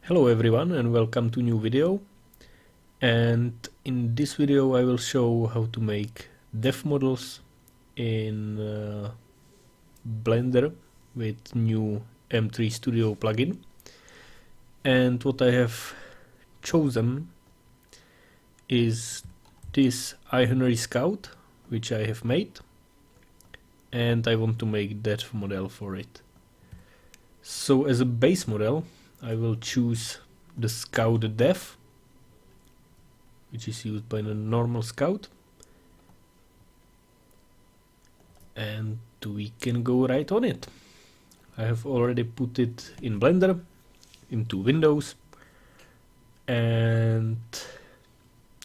Hello everyone and welcome to new video, and in this video I will show how to make dev models in Blender with new m3studio plugin. And what I have chosen is this Henry Scout which I have made, and I want to make dev model for it. So as a base model I will choose the Scout Dev, which is used by the normal Scout, and we can go right on it. I have already put it in Blender into Windows, and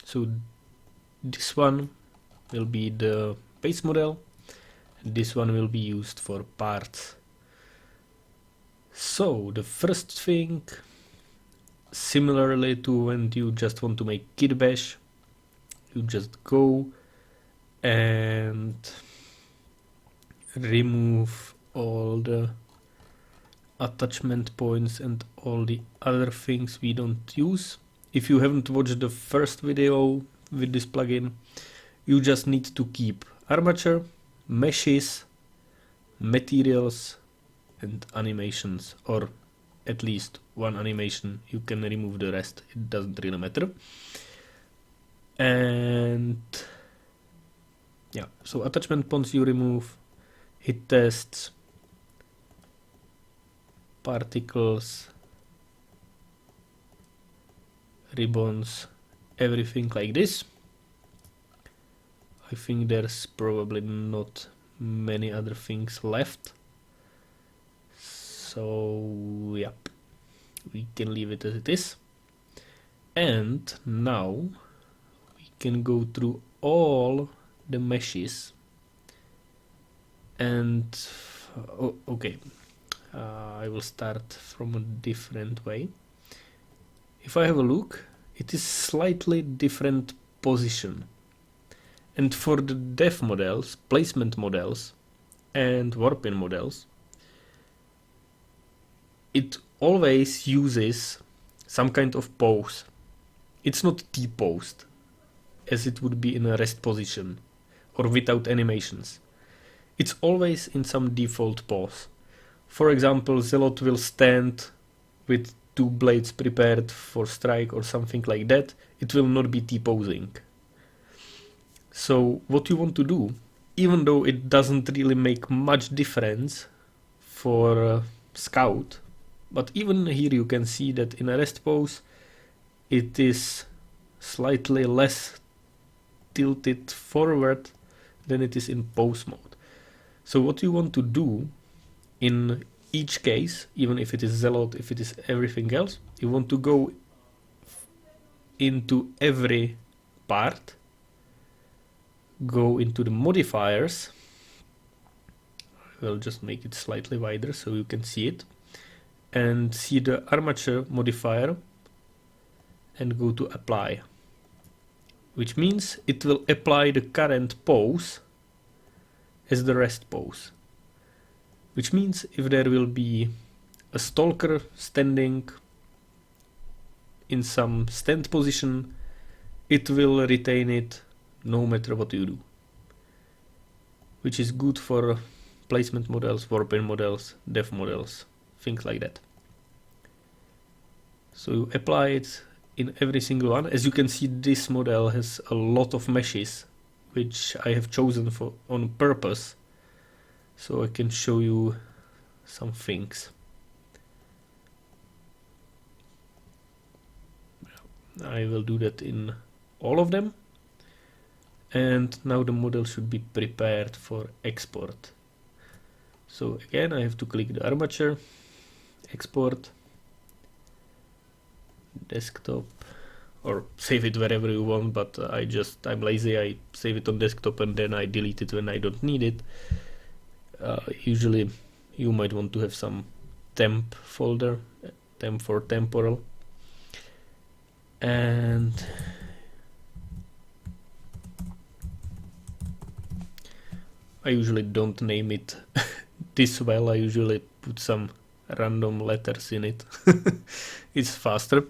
so this one will be the base model and this one will be used for parts. So the first thing, similarly to when you just want to make kit bash, you just go and remove all the attachment points and all the other things we don't use. If you haven't watched the first video with this plugin, you just need to keep armature, meshes, materials and animations, or at least one animation. You can remove the rest, it doesn't really matter. And yeah, so attachment points you remove, hit tests, particles, ribbons, everything like this. I think there's probably not many other things left. So yep, we can leave it as it is. And now we can go through all the meshes and okay, I will start from a different way. If I have a look, it is slightly different position, and for the dev models, placement models and warp-in models, it always uses some kind of pose. It's not T-posed as it would be in a rest position or without animations. It's always in some default pose. For example, Zealot will stand with two blades prepared for strike or something like that. It will not be T-posing. So what you want to do, even though it doesn't really make much difference for Scout, but even here you can see that in a rest pose it is slightly less tilted forward than it is in pose mode. So what you want to do in each case, even if it is Zealot, if it is everything else, you want to go into every part, go into the modifiers. I will just make it slightly wider so you can see it, and see the armature modifier and go to apply, which means it will apply the current pose as the rest pose. Which means if there will be a stalker standing in some stand position, it will retain it no matter what you do, which is good for placement models, warp-in models, dev models, things like that. So you apply it in every single one. As you can see, this model has a lot of meshes, which I have chosen for on purpose, so I can show you some things. I will do that in all of them. And now the model should be prepared for export. So again, I have to click the armature, export, desktop, or save it wherever you want, but I'm lazy, I save it on desktop and then I delete it when I don't need it. Usually you might want to have some temp folder, temp for temporal, and I usually don't name it this well. I usually put some random letters in it. It's faster.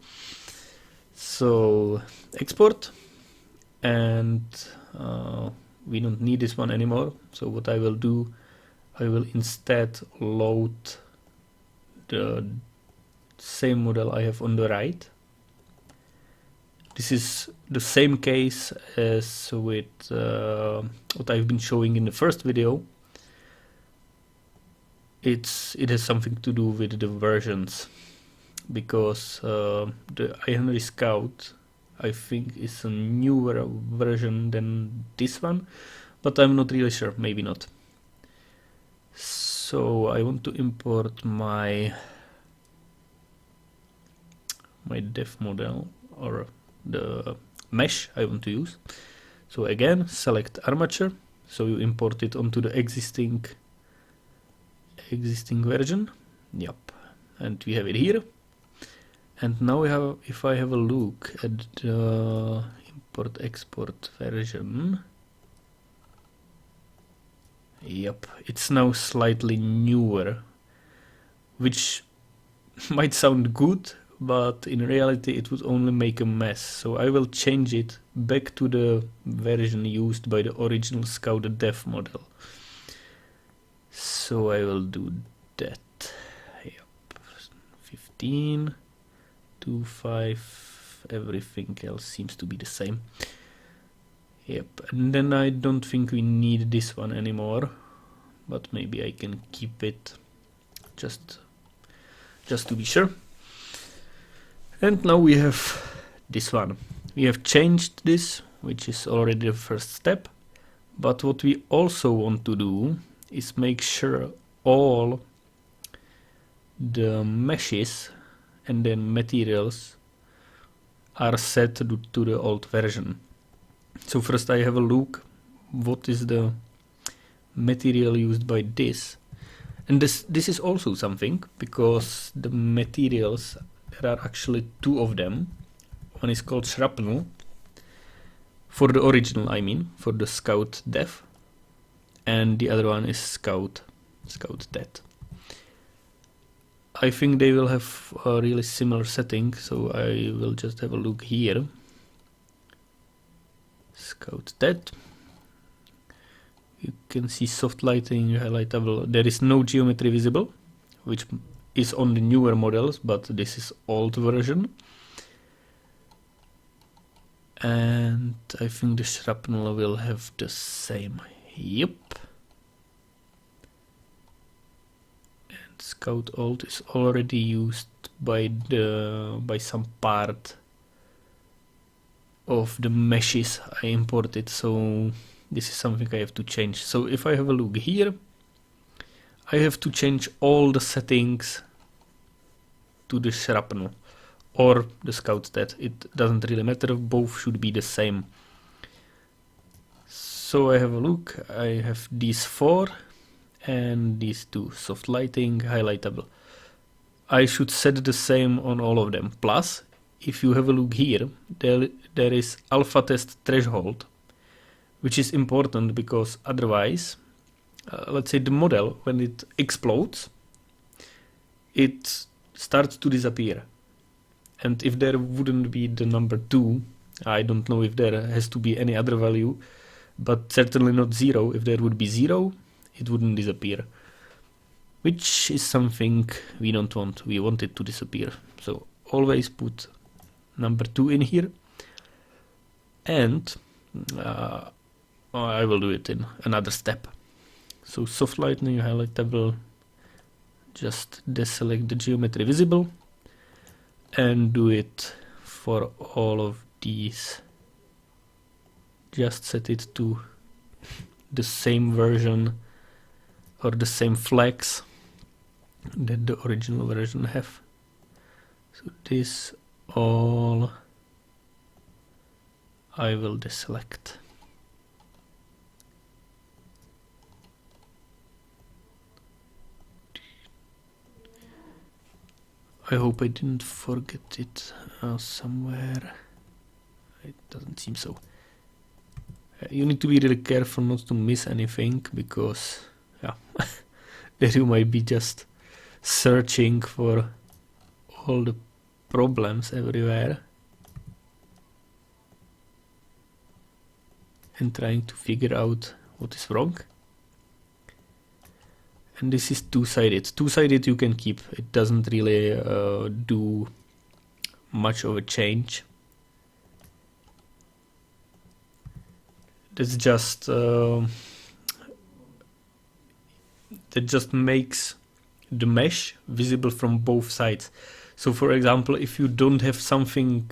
So export, and we don't need this one anymore. So what I will do, I will instead load the same model I have on the right. This is the same case as with what I've been showing in the first video. It has something to do with the versions, because the Ironry Scout, I think, is a newer version than this one, but I'm not really sure, maybe not. So I want to import my dev model, or the mesh I want to use. So again, select armature, so you import it onto the existing version. Yep, and we have it here. And now we have, if I have a look at the import export version, yep, it's now slightly newer, which might sound good, but in reality it would only make a mess. So I will change it back to the version used by the original Scout dev model. So I will do that. Yep, 15 to 5, everything else seems to be the same. Yep, and then I don't think we need this one anymore, but maybe I can keep it just to be sure. And now we have this one. We have changed this, which is already the first step. But what we also want to do is make sure all the meshes and then materials are set to the old version. So first I have a look what is the material used by this. And this is also something, because the materials, there are actually two of them. One is called shrapnel, for the original, I mean, for the Scout dev, and the other one is Scout det. I think they will have a really similar setting, so I will just have a look here. Scout det. You can see soft lighting, highlightable. There is no geometry visible, which is on the newer models, but this is old version. And I think the shrapnel will have the same. Yep. And Scout Alt is already used by some part of the meshes I imported, so this is something I have to change. So if I have a look here, I have to change all the settings to the shrapnel or the Scout det. It doesn't really matter, both should be the same. So I have a look, I have these four and these two, soft lighting, highlightable. I should set the same on all of them. Plus, if you have a look here, there is alpha test threshold, which is important because otherwise, let's say the model, when it explodes, it starts to disappear. And if there wouldn't be the number 2, I don't know if there has to be any other value, but certainly not 0. If there would be 0, it wouldn't disappear, which is something we don't want. We want it to disappear. So always put number 2 in here. And I will do it in another step. So soft lighting, highlightable, just deselect the geometry visible and do it for all of these. Just set it to the same version or the same flags that the original version have. So this all I will deselect. I hope I didn't forget it somewhere. It doesn't seem so. You need to be really careful not to miss anything, because yeah, there you might be just searching for all the problems everywhere and trying to figure out what is wrong. And this is two-sided. Two-sided you can keep. It doesn't really do much of a change. That's just that just makes the mesh visible from both sides. So for example, if you don't have something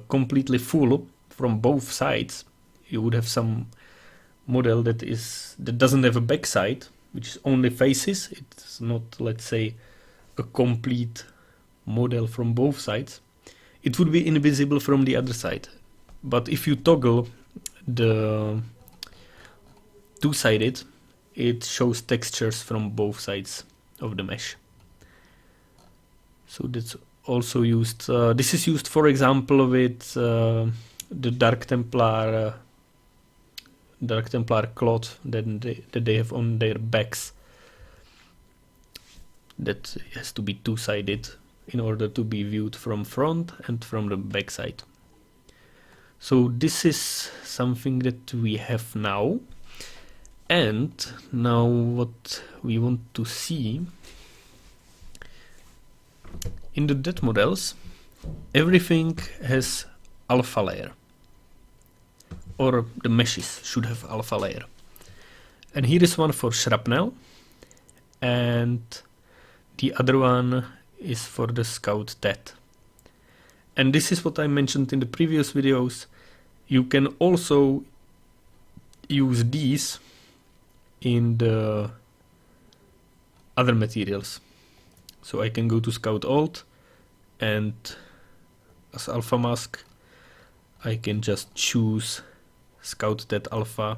completely full from both sides, you would have some model that doesn't have a backside, which is only faces. It's not, let's say, a complete model from both sides. It would be invisible from the other side. But if you toggle the two-sided, it shows textures from both sides of the mesh. So that's also used. This is used, for example, with the Dark Templar cloth that they have on their backs. That has to be two-sided in order to be viewed from front and from the back side. So this is something that we have now. And now what we want to see, in the dead models, everything has alpha layer, or the meshes should have alpha layer. And here is one for shrapnel, and the other one is for the scout dead. And this is what I mentioned in the previous videos. You can also use these in the other materials. So I can go to Scout Alt, and as alpha mask I can just choose Scout Dead Alpha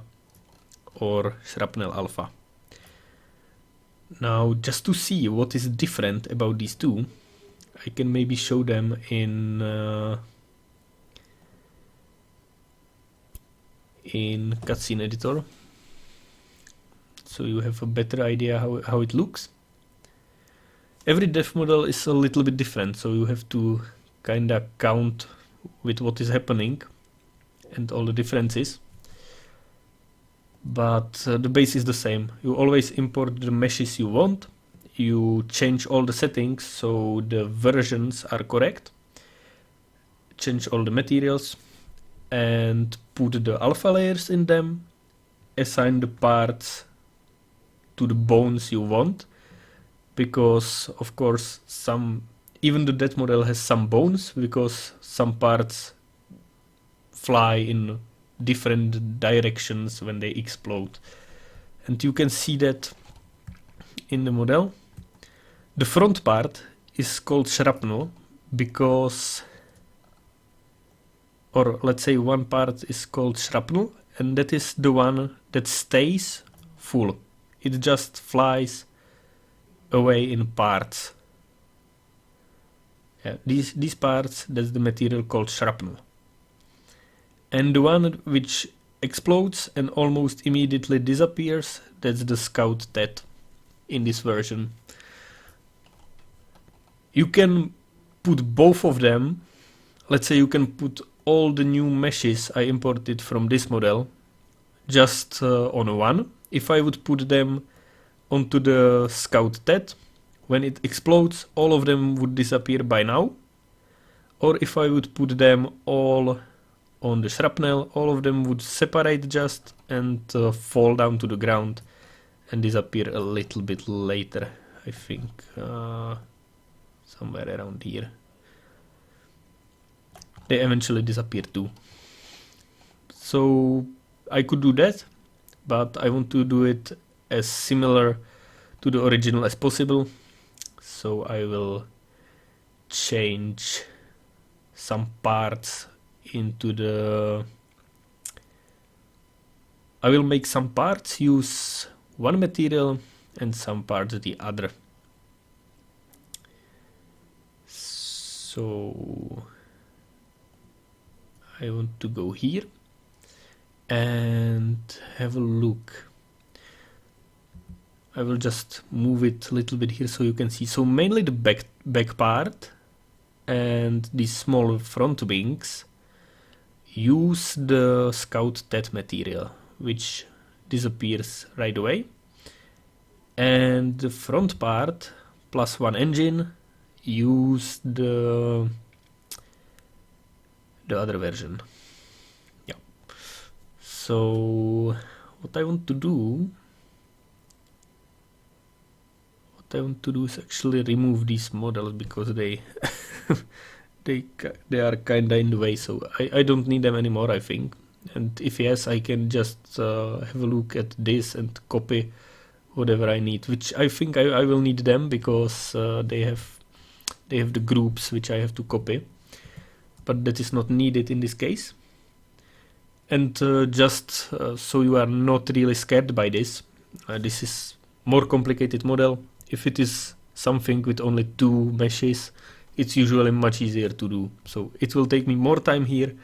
or Shrapnel Alpha. Now, just to see what is different about these two, I can maybe show them in cutscene editor, so you have a better idea how it looks. Every dev model is a little bit different, so you have to kinda count with what is happening and all the differences. But the base is the same. You always import the meshes you want. You change all the settings so the versions are correct. Change all the materials and put the alpha layers in them. Assign the parts to the bones you want, because of course even the dead model has some bones, because some parts fly in different directions when they explode. And you can see that in the model. The front part is called shrapnel because, or let's say one part is called shrapnel, and that is the one that stays full. It just flies away in parts. Yeah, these parts, that's the material called shrapnel. And the one which explodes and almost immediately disappears, that's the Scout Dead in this version. You can put both of them. Let's say you can put all the new meshes I imported from this model just on one. If I would put them onto the Scout Dead, when it explodes, all of them would disappear by now. Or if I would put them all on the shrapnel, all of them would separate just and fall down to the ground and disappear a little bit later, I think. Somewhere around here. They eventually disappear too. So I could do that, but I want to do it as similar to the original as possible. So I will change some parts into the... I will make some parts use one material and some parts the other. So I want to go here and have a look. I will just move it a little bit here so you can see. So mainly the back part and these small front wings use the Scout TED material, which disappears right away. And the front part plus one engine use the other version. Yeah. So what I want to do is actually remove these models because they they are kinda in the way. So I don't need them anymore, I think. And if yes, I can just have a look at this and copy whatever I need, which I think I will need them because they have the groups which I have to copy, but that is not needed in this case. And just so you are not really scared by this, this is more complicated model. If it is something with only 2 meshes, it's usually much easier to do. So it will take me more time here,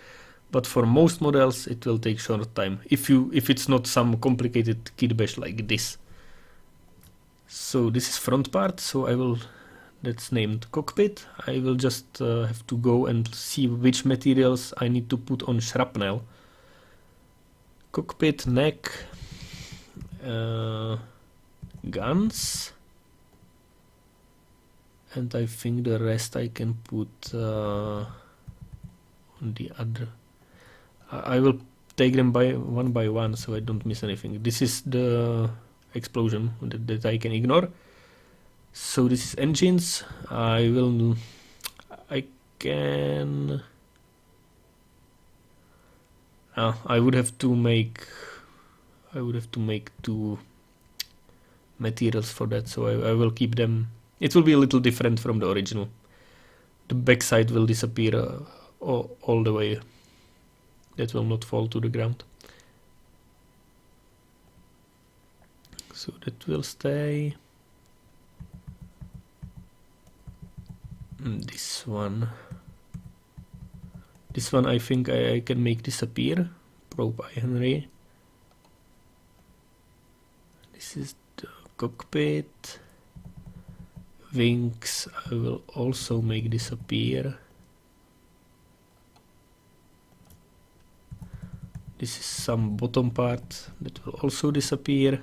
but for most models it will take short time if it's not some complicated kit bash like this. So this is front part, so that's named cockpit. I will just have to go and see which materials I need to put on shrapnel. Cockpit, neck, guns, and I think the rest I can put on the other. I will take them one by one so I don't miss anything. This is the explosion that I can ignore. So this is engines. I would have to make 2 materials for that, so I will keep them. It will be a little different from the original. The backside will disappear all the way. That will not fall to the ground. So that will stay. This one I think I can make disappear. Probe Henry. This is the cockpit. Wings I will also make disappear. This is some bottom part that will also disappear.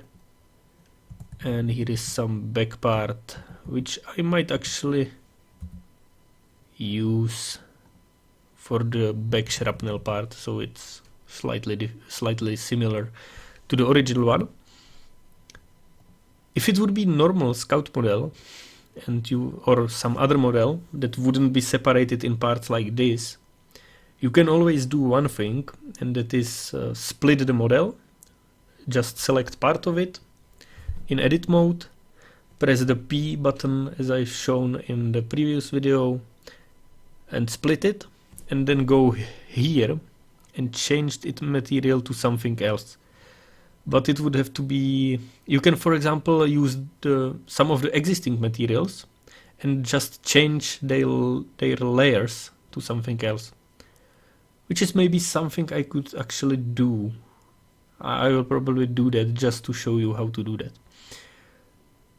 And here is some back part which I might actually use for the back shrapnel part, so it's slightly similar to the original one. If it would be normal Scout model and or some other model that wouldn't be separated in parts like this, you can always do one thing, and that is split the model. Just select part of it in edit mode, press the P button as I've shown in the previous video and split it, and then go here and change its material to something else. But it would have to be, you can for example use some of the existing materials and just change their layers to something else, which is maybe something I could actually do. I will probably do that just to show you how to do that.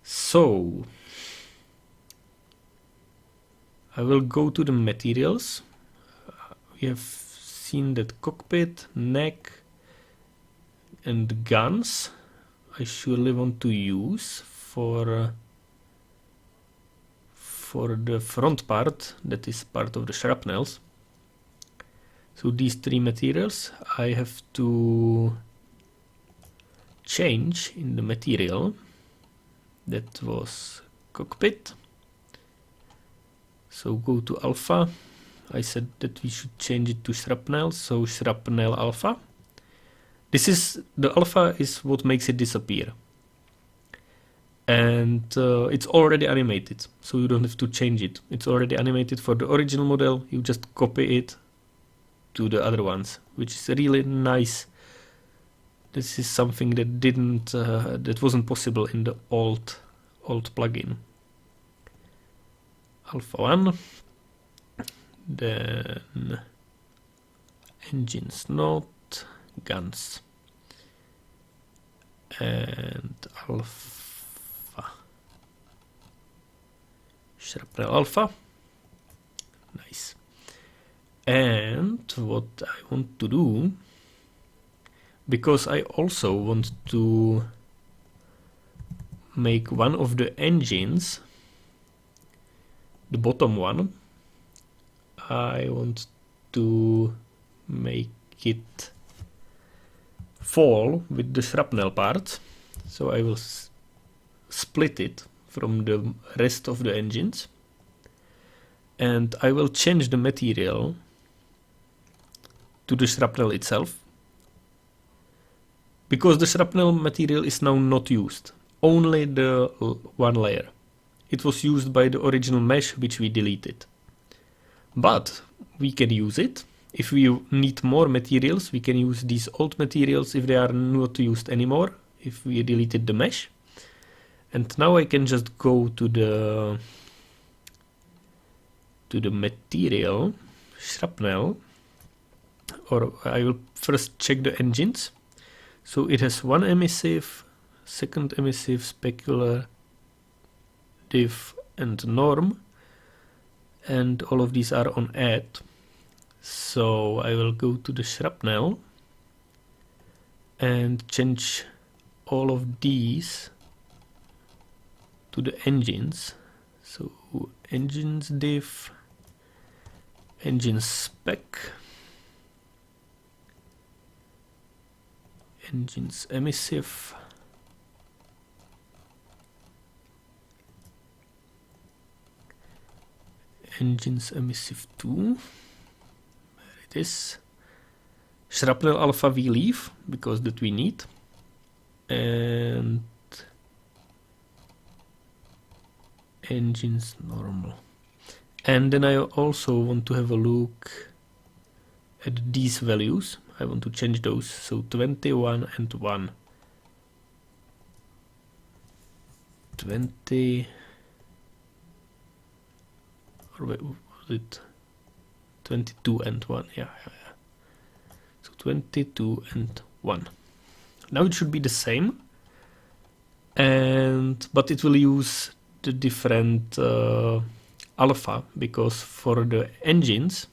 So I will go to the materials. We have seen that cockpit, neck, and guns I surely want to use for the front part, that is part of the shrapnels. So these 3 materials I have to change in the material. That was cockpit. So go to alpha. I said that we should change it to shrapnel, so shrapnel alpha. The alpha is what makes it disappear. And it's already animated, so you don't have to change it. It's already animated for the original model. You just copy it to the other ones, which is really nice. This is something that that wasn't possible in the old plugin. Alpha 1, then engines not, guns, and alpha shrapnel alpha. Nice. And what I want to do, because I also want to make one of the engines, the bottom one, I want to make it fall with the shrapnel part. So I will split it from the rest of the engines, and I will change the material to the shrapnel itself, because the shrapnel material is now not used, only the one layer. It was used by the original mesh, which we deleted. But we can use it. If we need more materials, we can use these old materials if they are not used anymore, if we deleted the mesh. And now I can just go to the material, shrapnel, or I will first check the engines. So it has one emissive, second emissive, specular, diff, and norm, and all of these are on add. So I will go to the shrapnel and change all of these to the engines. So engines diff, engine spec, engines emissive, engines emissive 2, there it is. Shrapnel alpha we leave, because that we need, and engines normal. And then I also want to have a look at these values. I want to change those, so 21 and 1. 20, or was it 22 and 1? Yeah. So 22 and 1. Now it should be the same, but it will use the different alpha, because for the engines,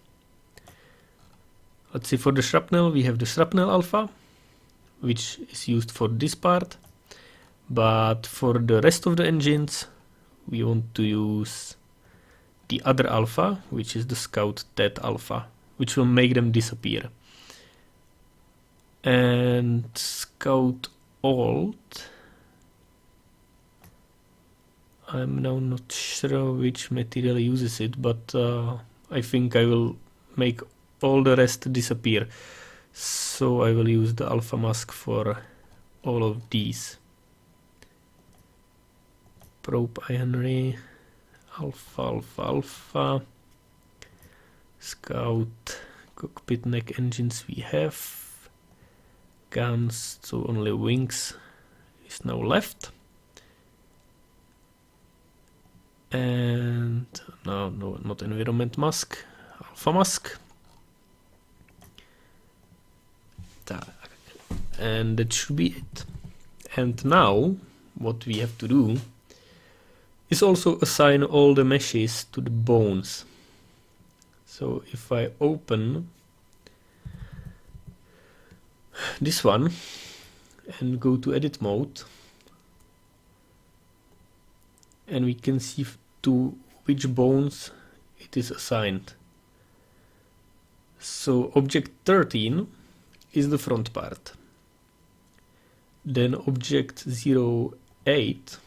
let's see, for the shrapnel we have the shrapnel alpha, which is used for this part, but for the rest of the engines we want to use the other alpha, which is the scout tet alpha, which will make them disappear. And scout alt, I'm now not sure which material uses it, but I think I will make all the rest disappear. So I will use the alpha mask for all of these. Probe ironry, alpha, scout, cockpit neck engines we have, guns, so only wings is now left. And no, not environment mask, alpha mask. And that should be it. And now what we have to do is also assign all the meshes to the bones. So if I open this one and go to edit mode, and we can see to which bones it is assigned. So object 13 is the front part. Then object 08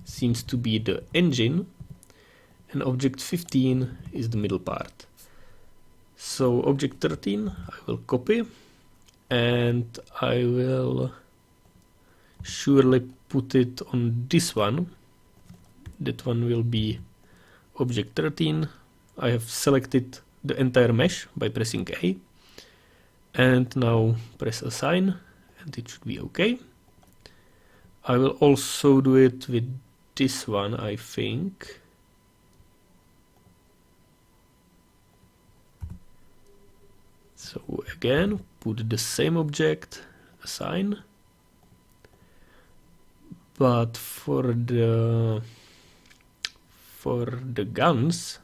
seems to be the engine, and object 15 is the middle part. So object 13 I will copy, and I will surely put it on this one. That one will be object 13. I have selected the entire mesh by pressing A, and now press assign, and it should be okay. I will also do it with this one, I think. So again, put the same object, assign, but for For the guns,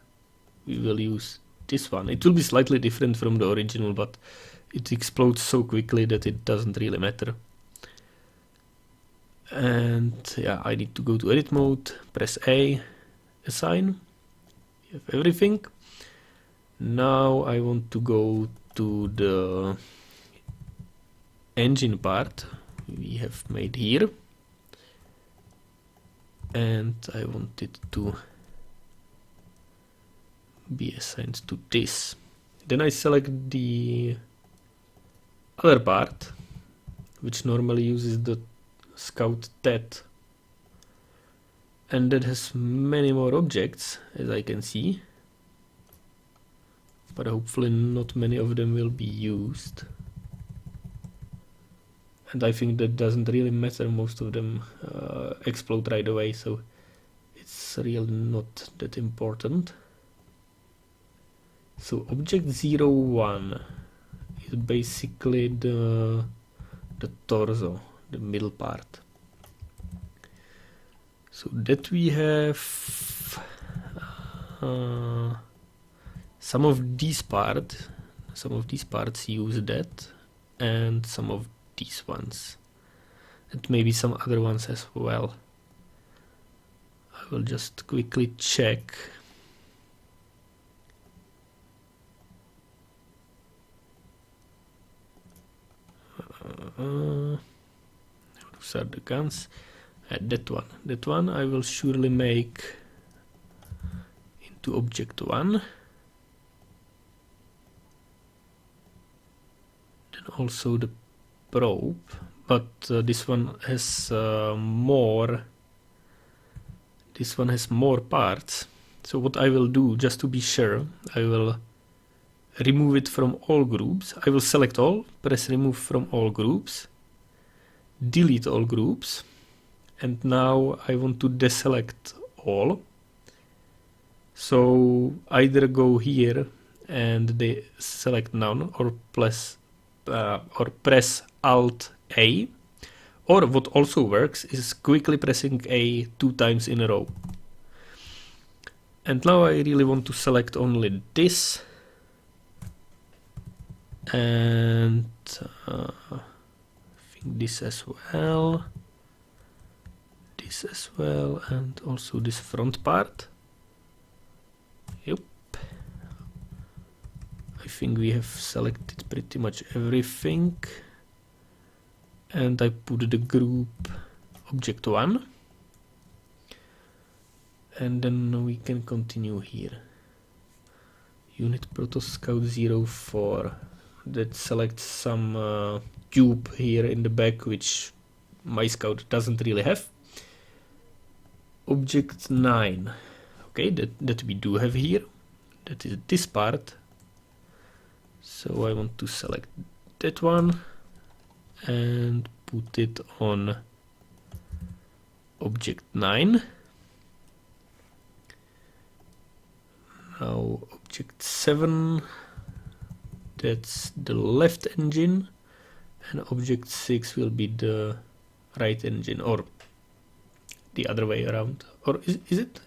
we will use this one. It will be slightly different from the original, but it explodes so quickly that it doesn't really matter. And yeah, I need to go to edit mode, press A, assign. You have everything. Now I want to go to the engine part we have made here, and I want it to be assigned to this. Then I select the other part, which normally uses the Scout TET, and that has many more objects, as I can see, but hopefully not many of them will be used. And I think that doesn't really matter, most of them explode right away, so it's really not that important. So object 01 is basically the torso, the middle part. So that we have some of these parts use that, and some of these ones, and maybe some other ones as well. I will just quickly check. Those are the guns. That one I will surely make into object 1. Then also the probe, but this one has more parts. So what I will do, just to be sure, I will remove it from all groups. I will select all, press remove from all groups, delete all groups, and now I want to deselect all. So either go here and they select none, or press Alt A, or what also works is quickly pressing A 2 times in a row. And now I really want to select only this, and I think this as well, and also this front part. Yep, I think we have selected pretty much everything, and I put the group object 1, and then we can continue here. Unit Proto Scout 04, that selects some cube here in the back, which my Scout doesn't really have. Object 9, okay, that we do have here, that is this part. So I want to select that one and put it on object 9. Now object 7, that's the left engine, and object 6 will be the right engine, or the other way around. Or is it?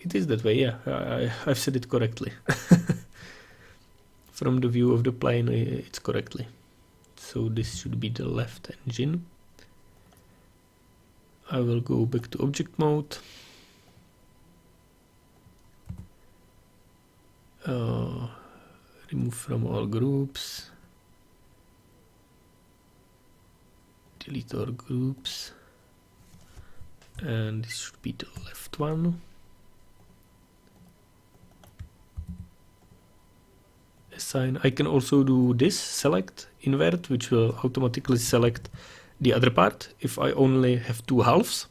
It is that way, yeah, I've said it correctly. From the view of the plane, it's correctly. So this should be the left engine. I will go back to object mode. Remove from all groups. Delete all groups. And this should be the left one. Assign. I can also do this, select, invert, which will automatically select the other part if I only have 2 halves.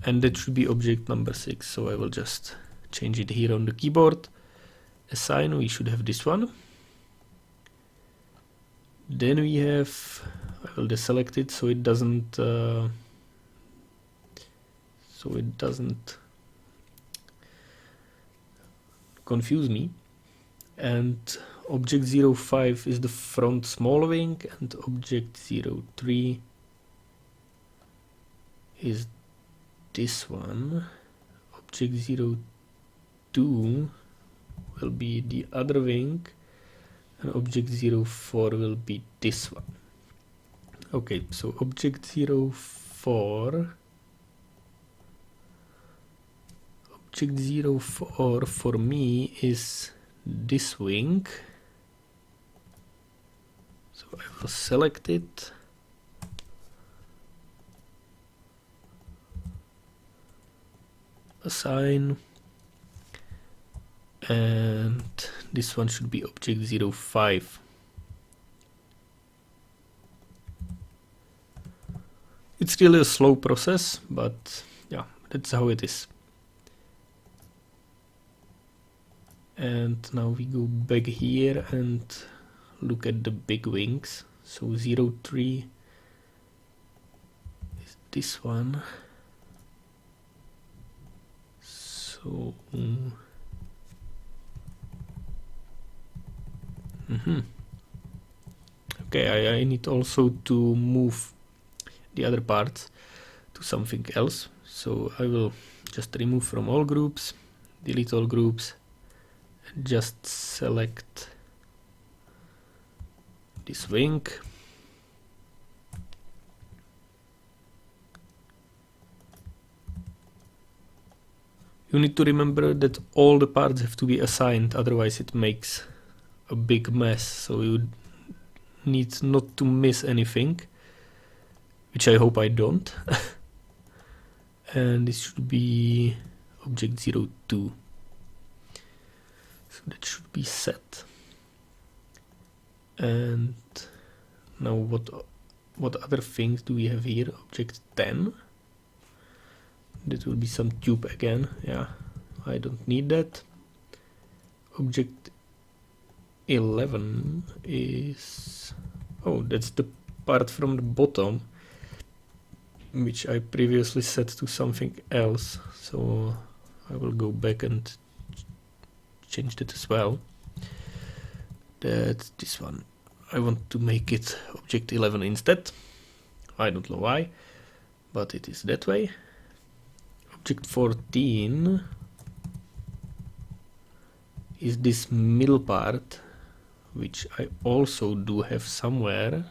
And that should be object number 6. So I will just change it here on the keyboard. Assign, we should have this one. Then we have, I will deselect it so it doesn't confuse me. And object 05 is the front small wing, and object 03 is this one. Object 02 will be the other wing, and object 04 will be this one. Okay, so object 04 for me is this wing. So I will select it. Assign. And this one should be object 05. It's really a slow process, but yeah, that's how it is. And now we go back here and look at the big wings. So 03 is this one. So okay, I need also to move the other parts to something else. So I will just remove from all groups, delete all groups, and just select this wing. You need to remember that all the parts have to be assigned, otherwise it makes a big mess. So you need not to miss anything, which I hope I don't. And this should be object 02. So that should be set. And now what other things do we have here? Object 10. That will be some tube again. Yeah, I don't need that. Object 11 is... oh, that's the part from the bottom, which I previously set to something else. So I will go back and change that as well. That's this one. I want to make it object 11 instead. I don't know why, but it is that way. Object 14 is this middle part, which I also do have somewhere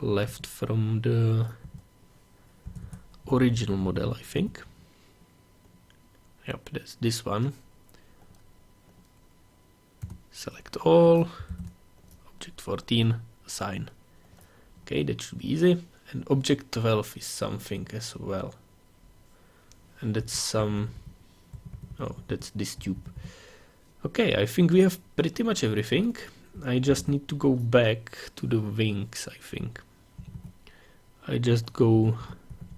left from the original model, I think. Yep, that's this one. Select all, object 14, assign. Okay, that should be easy. And object 12 is something as well. And that's some... oh, that's this tube. Okay, I think we have pretty much everything. I just need to go back to the wings, I think. I just go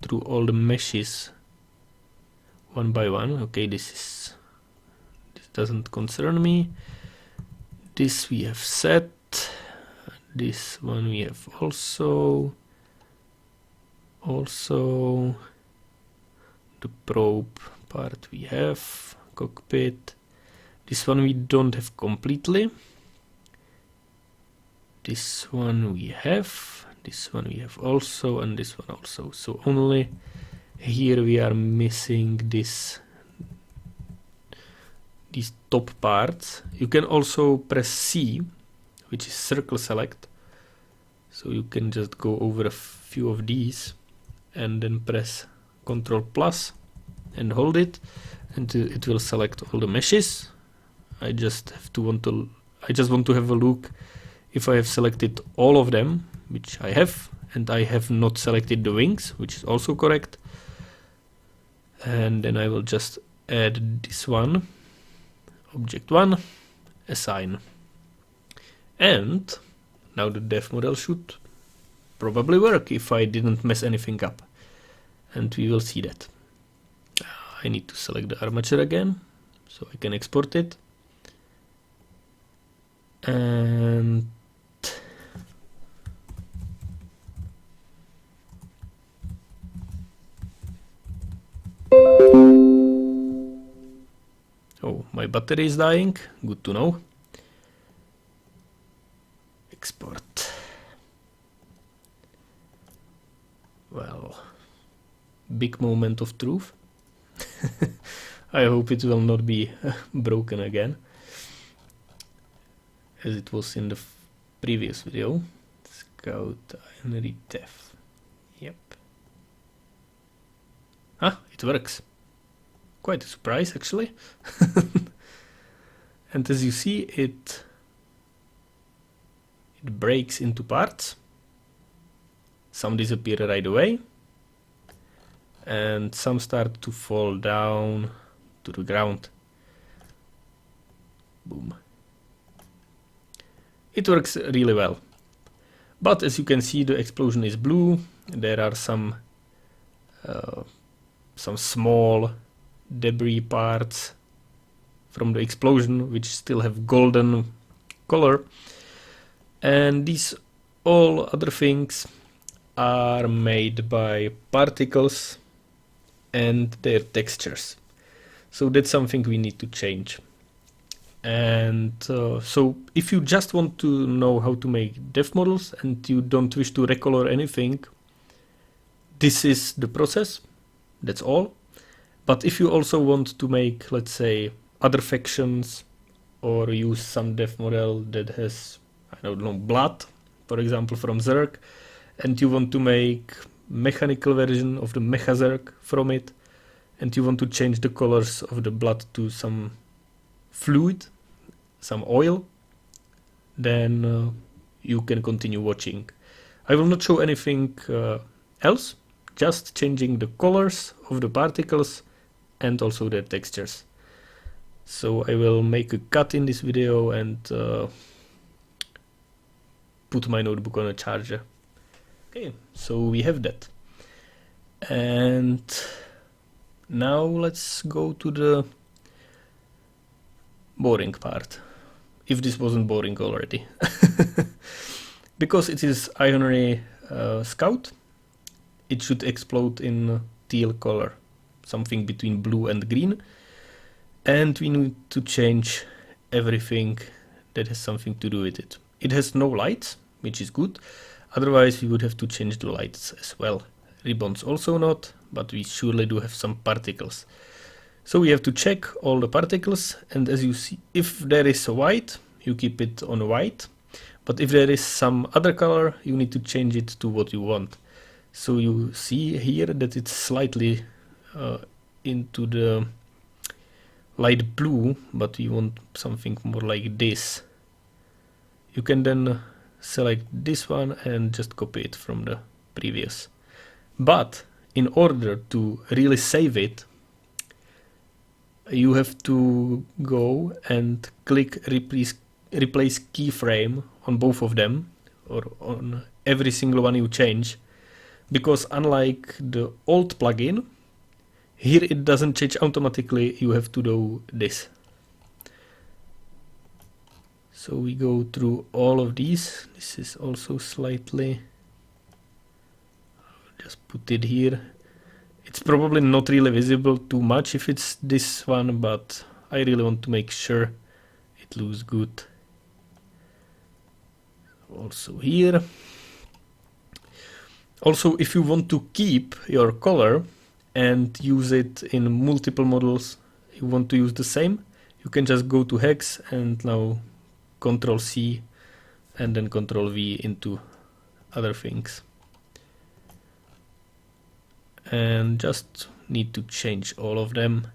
through all the meshes one by one. Okay, this doesn't concern me. This we have set. This one we have also. The probe part we have, cockpit. This one we don't have completely. This one we have, this one we have also, and this one also. So only here we are missing these top parts. You can also press C, which is circle select. So you can just go over a few of these and then press Ctrl plus and hold it, and it will select all the meshes. I just want to have a look if I have selected all of them, which I have, and I have not selected the wings, which is also correct. And then I will just add this one, object 1, assign. And now the dev model should probably work if I didn't mess anything up. And we will see that. I need to select the armature again, so I can export it. And oh, my battery is dying. Good to know. Export. Well, big moment of truth. I hope it will not be broken again, as it was in the previous video. Scout and def. Yep. Ah, it works. Quite a surprise, actually. And as you see, it breaks into parts. Some disappear right away, and some start to fall down to the ground. Boom. It works really well. But as you can see, the explosion is blue. There are some small debris parts from the explosion which still have golden color. And these all other things are made by particles and their textures. So that's something we need to change. And so if you just want to know how to make def models and you don't wish to recolor anything, this is the process. That's all. But if you also want to make, let's say, other factions, or use some def model that has, I don't know, blood, for example, from Zerg, and you want to make mechanical version of the Mecha Zerg from it, and you want to change the colors of the blood to some fluid, some oil, then you can continue watching. I will not show anything else, just changing the colors of the particles and also their textures. So I will make a cut in this video and put my notebook on a charger. Okay, so we have that. And now let's go to the boring part, if this wasn't boring already. Because it is Ironry Scout, it should explode in teal color, something between blue and green. And we need to change everything that has something to do with it. It has no lights, which is good. Otherwise we would have to change the lights as well. Ribbons also not, but we surely do have some particles. So we have to check all the particles, and as you see, if there is a white, you keep it on white. But if there is some other color, you need to change it to what you want. So you see here that it's slightly into the light blue, but we want something more like this. You can then select this one and just copy it from the previous. But in order to really save it, you have to go and click replace keyframe on both of them, or on every single one you change, because unlike the old plugin, here it doesn't change automatically, you have to do this. So we go through all of these. This is also slightly, I'll just put it here. It's probably not really visible too much if it's this one, but I really want to make sure it looks good. Also here. Also, if you want to keep your color and use it in multiple models, you want to use the same, you can just go to hex and now Ctrl C and then Ctrl V into other things. And just need to change all of them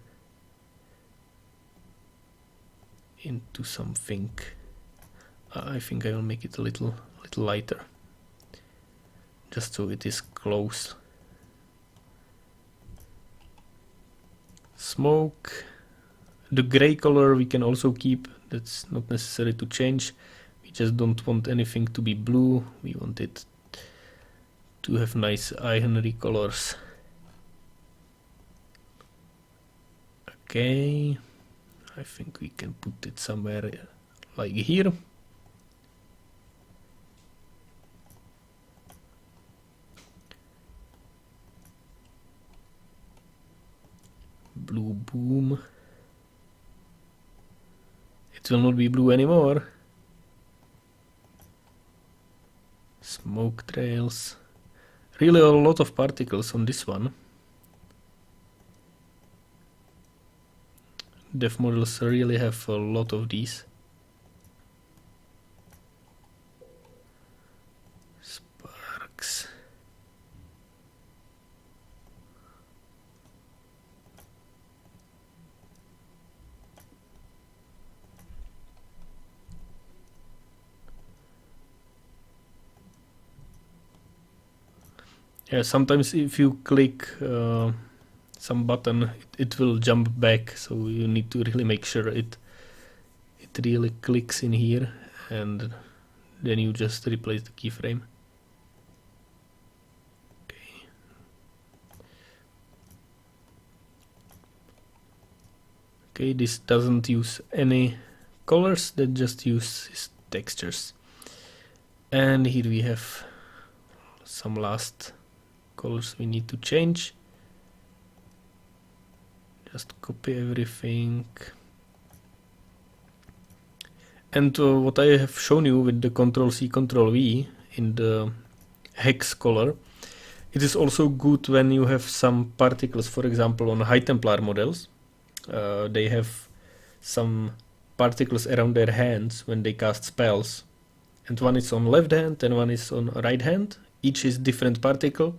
into something. I think I will make it a little lighter, just so it is close. Smoke. The gray color we can also keep, that's not necessary to change. We just don't want anything to be blue, we want it to have nice ironry colors. Okay, I think we can put it somewhere like here. Blue boom. It will not be blue anymore. Smoke trails. Really a lot of particles on this one. dev models really have a lot of these. Sparks. Yeah, sometimes if you click some button, it will jump back, so you need to really make sure it really clicks in here, and then you just replace the keyframe. Okay, this doesn't use any colors, that just uses textures. And here we have some last colors we need to change. Just copy everything. And what I have shown you with the Ctrl-C, Ctrl-V in the hex color, it is also good when you have some particles, for example on High Templar models. They have some particles around their hands when they cast spells, and one is on left hand and one is on right hand. Each is different particle.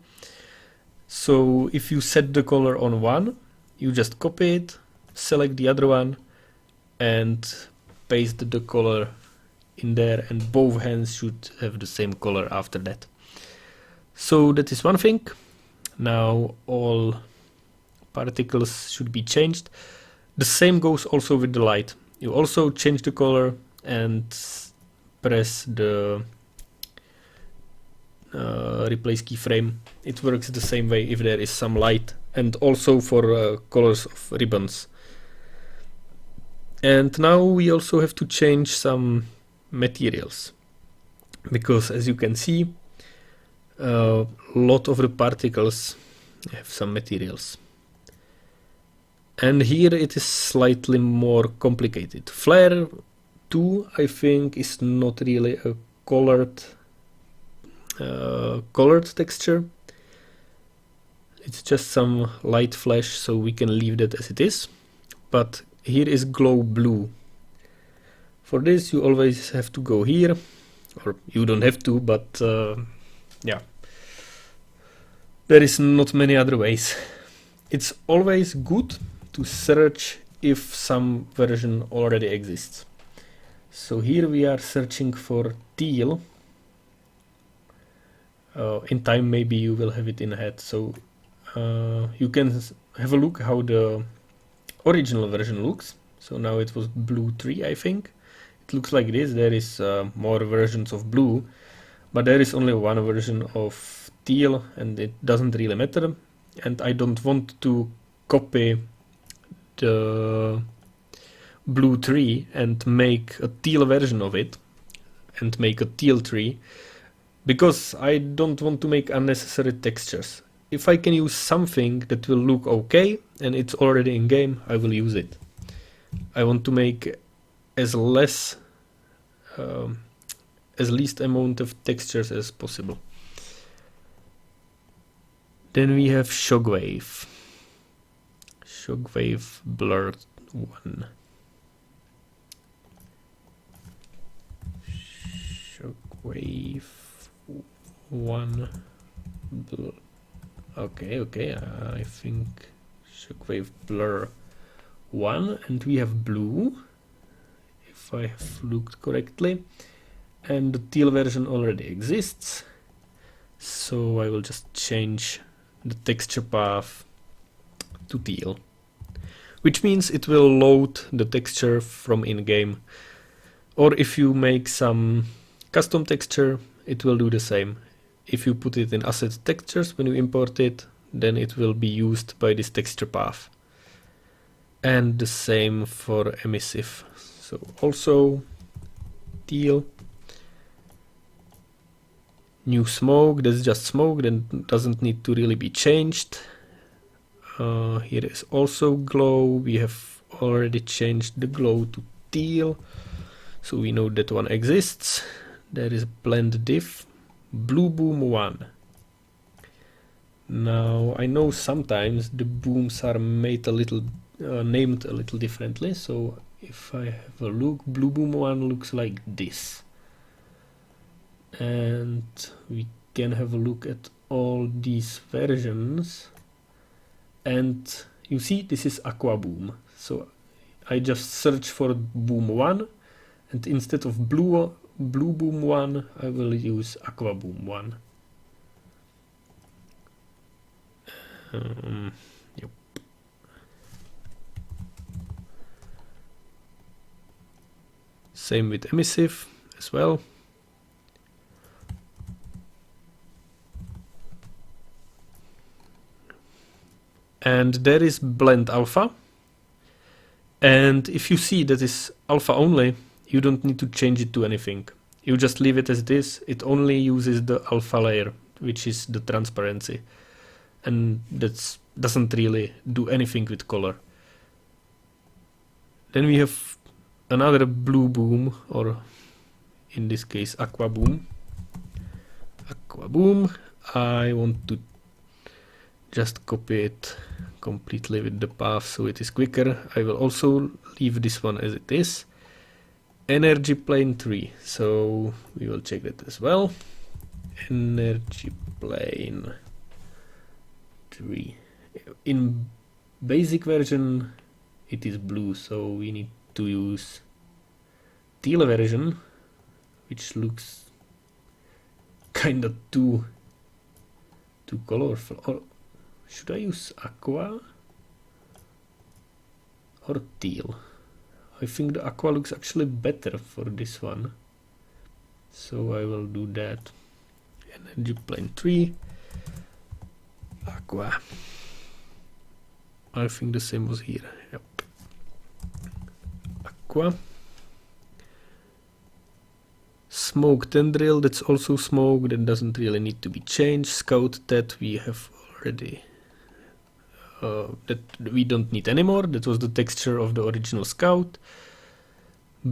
So if you set the color on one, you just copy it, select the other one, and paste the color in there, and both hands should have the same color after that. So that is one thing. Now all particles should be changed. The same goes also with the light. You also change the color and press the replace keyframe. It works the same way if there is some light, and also for colors of ribbons. And now we also have to change some materials, because as you can see, a lot of the particles have some materials. And here it is slightly more complicated. Flare 2, I think, is not really a colored texture. It's just some light flash, so we can leave that as it is. But here is glow blue. For this you always have to go here, or you don't have to, but yeah, there is not many other ways. It's always good to search if some version already exists. So here we are searching for teal. In time maybe you will have it in head, so you can have a look how the original version looks. So now it was blue 3, I think. It looks like this. There is more versions of blue, but there is only one version of teal, and it doesn't really matter. And I don't want to copy the blue tree and make a teal version of it and make a teal tree, because I don't want to make unnecessary textures. If I can use something that will look okay and it's already in game, I will use it. I want to make as least amount of textures as possible. Then we have shockwave. Shockwave blur 1. Shockwave 1. Okay, I think shockwave blur 1, and we have blue, if I have looked correctly, and the teal version already exists, so I will just change the texture path to teal, which means it will load the texture from in-game, or if you make some custom texture, it will do the same. If you put it in asset textures when you import it, then it will be used by this texture path. And the same for emissive. So also teal. New smoke, that's just smoke, that doesn't need to really be changed. Here is also glow. We have already changed the glow to teal, so we know that one exists. There is blend diff. Blue boom 1. Now I know sometimes the booms are made a little named a little differently. So if I have a look, Blue Boom 1 looks like this. And we can have a look at all these versions. And you see, this is Aqua Boom. So I just search for Boom 1, and instead of Blue Boom 1, I will use Aqua Boom 1. Yep. Same with emissive as well. And there is blend alpha. And if you see that is alpha only, you don't need to change it to anything. You just leave it as this. It only uses the alpha layer, which is the transparency. And that doesn't really do anything with color. Then we have another Blue Boom, or in this case Aqua Boom. Aqua Boom. I want to just copy it completely with the path so it is quicker. I will also leave this one as it is. Energy plane 3. So we will check that as well. Energy plane 3. In basic version it is blue, so we need to use teal version, which looks kinda too colorful. Or should I use aqua or teal? I think the aqua looks actually better for this one, so I will do that. Energy plane 3, aqua. I think the same was here. Yep. Aqua. Smoke tendril, that's also smoke, that doesn't really need to be changed. Scout, that we have already. That we don't need anymore. That was the texture of the original Scout.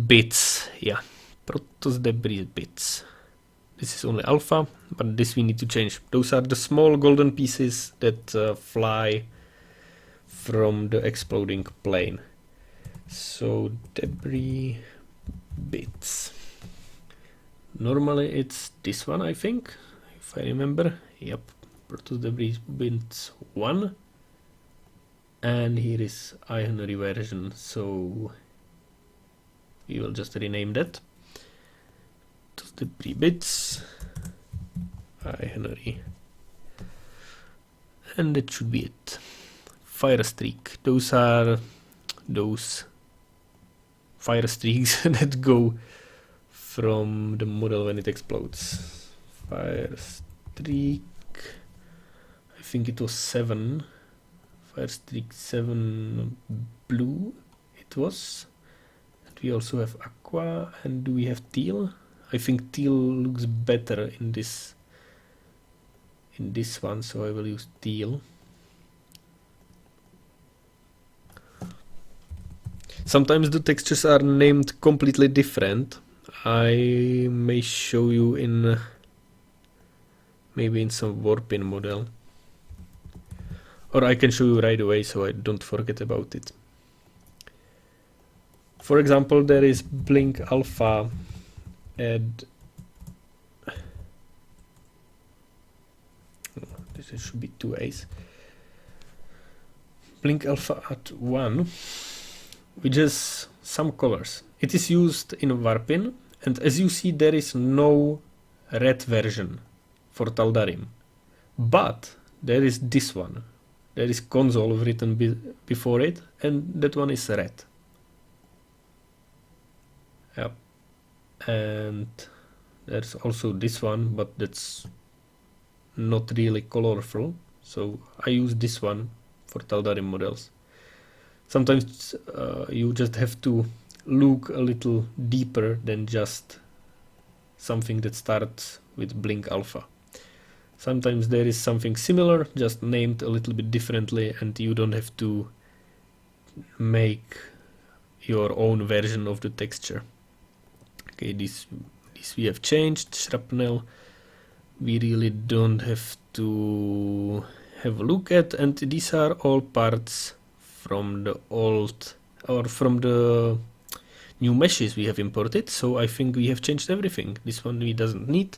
Bits, yeah. Protos debris bits. This is only alpha, but this we need to change. Those are the small golden pieces that fly from the exploding plane. So debris bits. Normally it's this one, I think, if I remember. Yep, Protos debris bits 1. And here is ionary version, so we will just rename that. Protos debris bits, ionary. And that should be it. Fire streak, those are those fire streaks that go from the model when it explodes. Fire streak, I think it was 7. Fire streak 7 blue it was. And we also have aqua, and do we have teal? I think teal looks better in this one, so I will use teal. Sometimes the textures are named completely different. I may show you in maybe in some warpin model, or I can show you right away so I don't forget about it. For example, there is blink alpha and this should be 2 A's. Blink alpha at 1, which is some colors. It is used in warpin, and as you see there is no red version for Taldarim, but there is this one. There is console written before it, and that one is red. Yep. And there's also this one, but that's not really colorful, so I use this one for Taldarim models. Sometimes you just have to look a little deeper than just something that starts with blink alpha. Sometimes there is something similar, just named a little bit differently, and you don't have to make your own version of the texture. Okay, this we have changed. Shrapnel we really don't have to have a look at, and these are all parts from the old or from the new meshes we have imported. So I think we have changed everything. This one we doesn't need.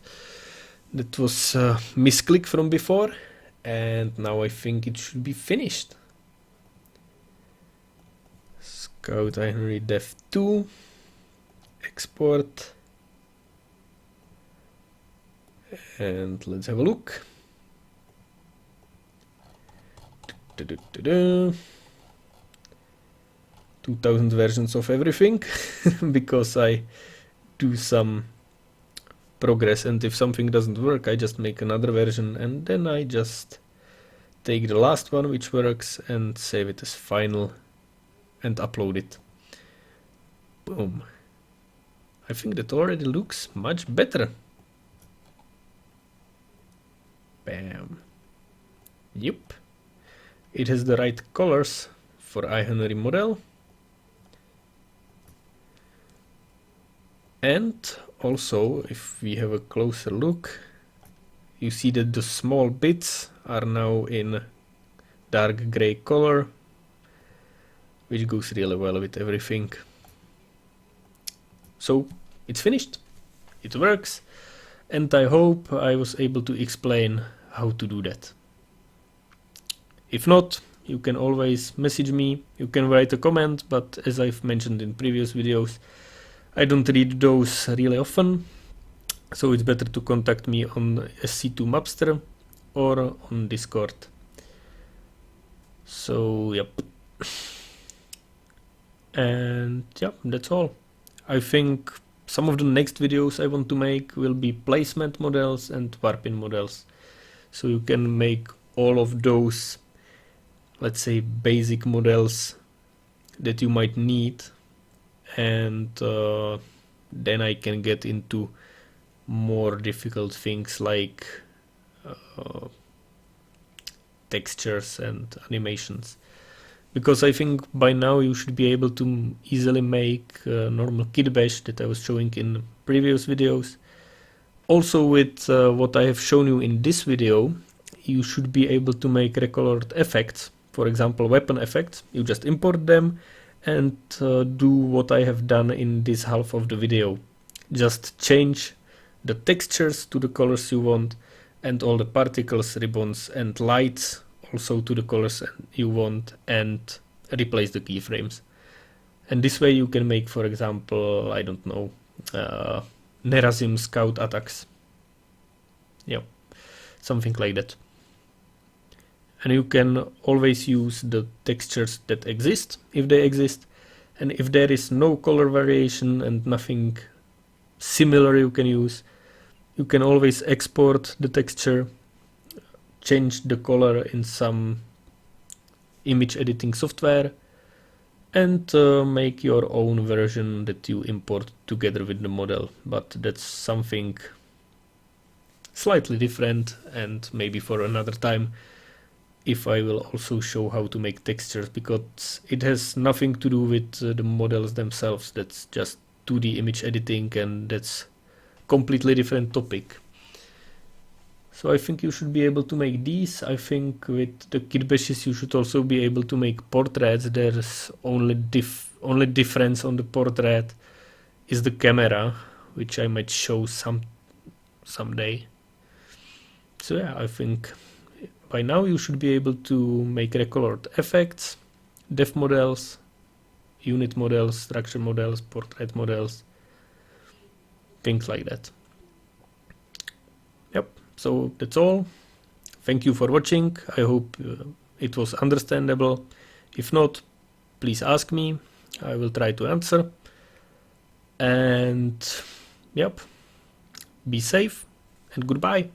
That was a misclick from before, and now I think it should be finished. Scout iHunry Dev 2, export, and let's have a look. 2000 versions of everything because I do some progress, and if something doesn't work I just make another version, and then I just take the last one which works and save it as final and upload it. Boom. I think that already looks much better. Bam. Yep. It has the right colors for iHunry model. And also, if we have a closer look, you see that the small bits are now in dark gray color, which goes really well with everything. So it's finished, it works, and I hope I was able to explain how to do that. If not, you can always message me, you can write a comment, but as I've mentioned in previous videos, I don't read those really often, so it's better to contact me on SC2 Mapster or on Discord. So yep. And yeah, that's all. I think some of the next videos I want to make will be placement models and warp-in models. So you can make all of those, let's say, basic models that you might need, and then I can get into more difficult things like textures and animations. Because I think by now you should be able to easily make a normal kit bash that I was showing in previous videos. Also with what I have shown you in this video, you should be able to make recolored effects. For example, weapon effects. You just import them and do what I have done in this half of the video. Just change the textures to the colors you want, and all the particles, ribbons and lights also to the colors you want, and replace the keyframes. And this way you can make, for example, I don't know, Nerazim scout attacks. Yeah, something like that. And you can always use the textures that exist, if they exist. And if there is no color variation and nothing similar you can use, you can always export the texture, change the color in some image editing software, and make your own version that you import together with the model. But that's something slightly different, and maybe for another time, if I will also show how to make textures, because it has nothing to do with the models themselves. That's just 2D image editing, and that's completely different topic. So I think you should be able to make these. I think with the kit bashes you should also be able to make portraits. There's only difference on the portrait is the camera, which I might show someday. So yeah, I think by now you should be able to make recolored effects, def models, unit models, structure models, portrait models, things like that. Yep, so that's all. Thank you for watching. I hope it was understandable. If not, please ask me. I will try to answer. And yep, be safe and goodbye.